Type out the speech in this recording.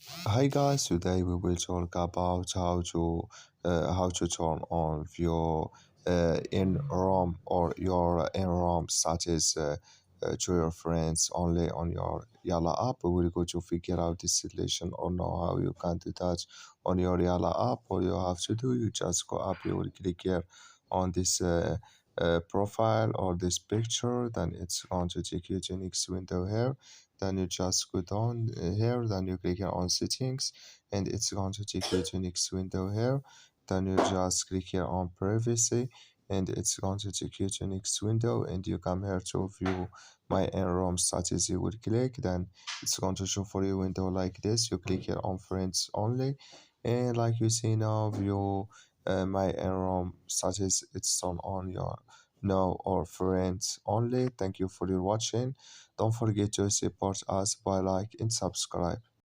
Hi guys, today we will talk about how to turn on your in ROM or your in ROM status to your friends only on your Yalla app. We will go to figure out this solution or know how you can do that on your Yalla app. All you have to do, you just go up, you will click here on this profile or this picture, then it's going to take you to next window here. Then you just go down here, then you click here on settings, and it's going to take you to next window here. Then you just click here on privacy, and it's going to take you to next window, and you come here to view my in-room status. You would click, then it's going to show for you window like this. You click here on friends only, and like you see now, view my in-room status. It's on your no or friends only. Thank you for your watching. Don't forget to support us by like and subscribe.